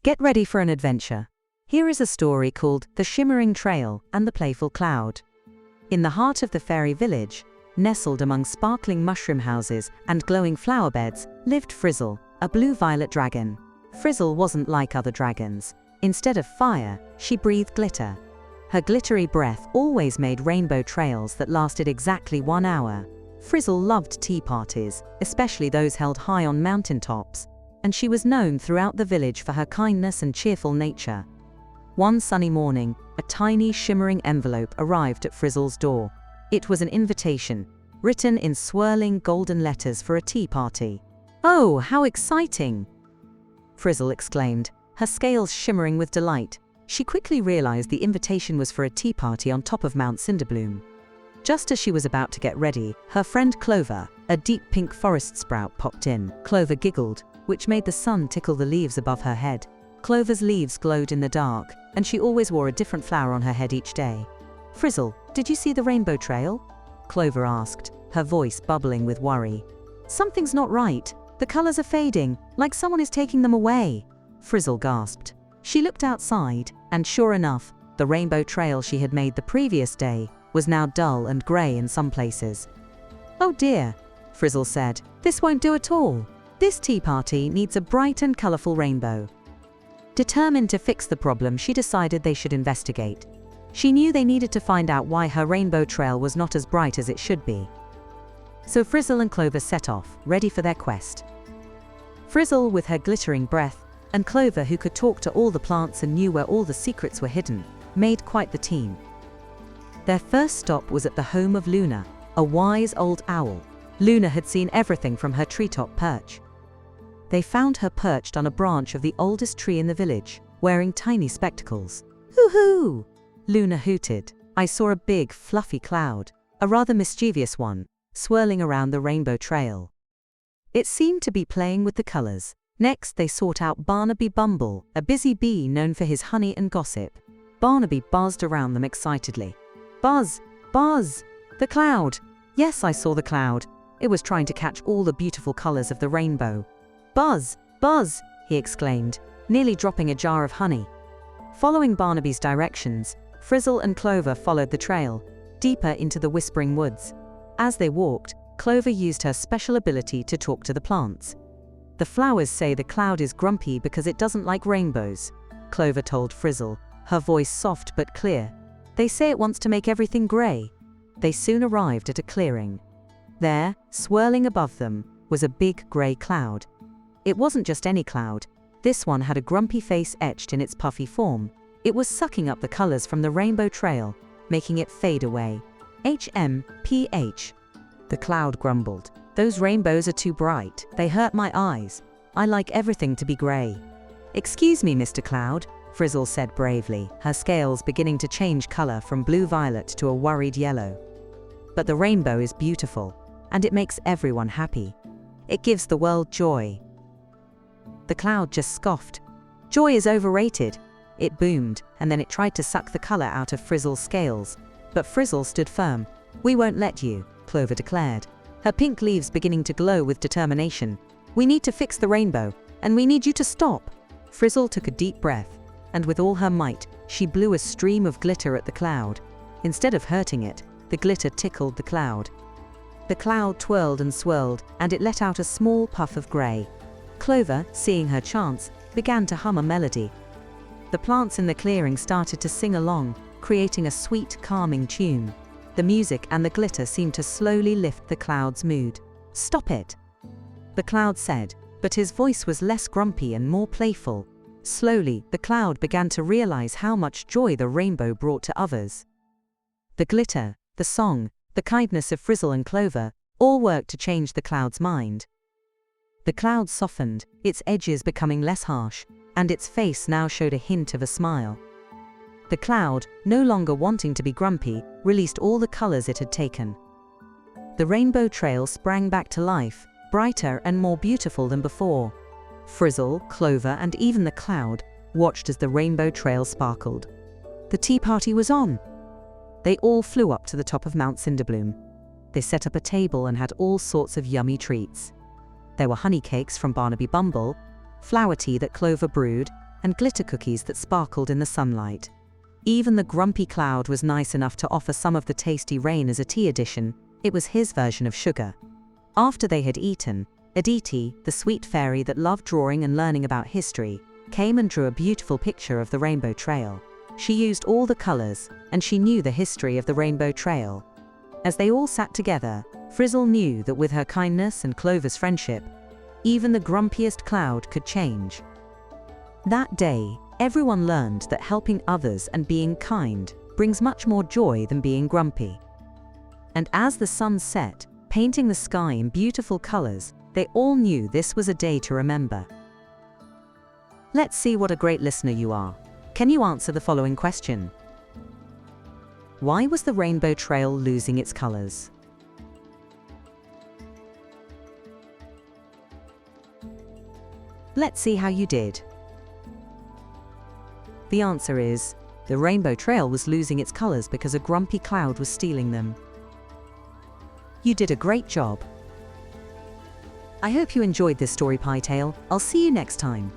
Get ready for an adventure. Here is a story called The Shimmering Trail and the Playful Cloud. In the heart of the fairy village, nestled among sparkling mushroom houses and glowing flower beds, lived Frizzle, a blue-violet dragon. Frizzle wasn't like other dragons. Instead of fire, she breathed glitter. Her glittery breath always made rainbow trails that lasted exactly 1 hour. Frizzle loved tea parties, especially those held high on mountaintops, and she was known throughout the village for her kindness and cheerful nature. One sunny morning, a tiny, shimmering envelope arrived at Frizzle's door. It was an invitation, written in swirling golden letters for a tea party. "Oh, how exciting!" Frizzle exclaimed, her scales shimmering with delight. She quickly realized the invitation was for a tea party on top of Mount Cinderbloom. Just as she was about to get ready, her friend Clover, a deep pink forest sprout, popped in. Clover giggled, which made the sun tickle the leaves above her head. Clover's leaves glowed in the dark, and she always wore a different flower on her head each day. "Frizzle, did you see the rainbow trail?" Clover asked, her voice bubbling with worry. "Something's not right. The colors are fading, like someone is taking them away." Frizzle gasped. She looked outside, and sure enough, the rainbow trail she had made the previous day was now dull and gray in some places. "Oh dear," Frizzle said, "this won't do at all. This tea party needs a bright and colorful rainbow." Determined to fix the problem, she decided they should investigate. She knew they needed to find out why her rainbow trail was not as bright as it should be. So Frizzle and Clover set off, ready for their quest. Frizzle with her glittering breath, and Clover, who could talk to all the plants and knew where all the secrets were hidden, made quite the team. Their first stop was at the home of Luna, a wise old owl. Luna had seen everything from her treetop perch. They found her perched on a branch of the oldest tree in the village, wearing tiny spectacles. "Hoo-hoo!" Luna hooted. "I saw a big, fluffy cloud, a rather mischievous one, swirling around the rainbow trail. It seemed to be playing with the colors." Next, they sought out Barnaby Bumble, a busy bee known for his honey and gossip. Barnaby buzzed around them excitedly. "Buzz! Buzz! The cloud! Yes, I saw the cloud. It was trying to catch all the beautiful colors of the rainbow." "Buzz! Buzz!" he exclaimed, nearly dropping a jar of honey. Following Barnaby's directions, Frizzle and Clover followed the trail, deeper into the whispering woods. As they walked, Clover used her special ability to talk to the plants. "The flowers say the cloud is grumpy because it doesn't like rainbows," Clover told Frizzle, her voice soft but clear. "They say it wants to make everything gray." They soon arrived at a clearing. There, swirling above them, was a big gray cloud. It wasn't just any cloud. This one had a grumpy face etched in its puffy form. It was sucking up the colors from the rainbow trail, making it fade away. "HMPH. The cloud grumbled. "Those rainbows are too bright. They hurt my eyes. I like everything to be gray." "Excuse me, Mr. Cloud," Frizzle said bravely, her scales beginning to change color from blue-violet to a worried yellow. "But the rainbow is beautiful, and it makes everyone happy. It gives the world joy." The cloud just scoffed. "Joy is overrated." It boomed, and then it tried to suck the color out of Frizzle's scales. But Frizzle stood firm. "We won't let you," Clover declared, her pink leaves beginning to glow with determination. "We need to fix the rainbow, and we need you to stop." Frizzle took a deep breath, and with all her might, she blew a stream of glitter at the cloud. Instead of hurting it, the glitter tickled the cloud. The cloud twirled and swirled, and it let out a small puff of gray. Clover, seeing her chance, began to hum a melody. The plants in the clearing started to sing along, creating a sweet, calming tune. The music and the glitter seemed to slowly lift the cloud's mood. "Stop it," the cloud said, but his voice was less grumpy and more playful. Slowly, the cloud began to realize how much joy the rainbow brought to others. The glitter, the song, the kindness of Frizzle and Clover all worked to change the cloud's mind. The cloud softened, its edges becoming less harsh, and its face now showed a hint of a smile. The cloud, no longer wanting to be grumpy, released all the colors it had taken. The rainbow trail sprang back to life, brighter and more beautiful than before. Frizzle, Clover, and even the cloud watched as the rainbow trail sparkled. The tea party was on. They all flew up to the top of Mount Cinderbloom. They set up a table and had all sorts of yummy treats. There were honey cakes from Barnaby Bumble, flower tea that Clover brewed, and glitter cookies that sparkled in the sunlight. Even the grumpy cloud was nice enough to offer some of the tasty rain as a tea addition. It was his version of sugar. After they had eaten, Aditi, the sweet fairy that loved drawing and learning about history, came and drew a beautiful picture of the rainbow trail. She used all the colors, and she knew the history of the rainbow trail. As they all sat together, Frizzle knew that with her kindness and Clover's friendship, even the grumpiest cloud could change. That day, everyone learned that helping others and being kind brings much more joy than being grumpy. And as the sun set, painting the sky in beautiful colors, they all knew this was a day to remember. Let's see what a great listener you are. Can you answer the following question? Why was the rainbow trail losing its colors? Let's see how you did. The answer is, the rainbow trail was losing its colors because a grumpy cloud was stealing them. You did a great job. I hope you enjoyed this story, Pie Tale. I'll see you next time.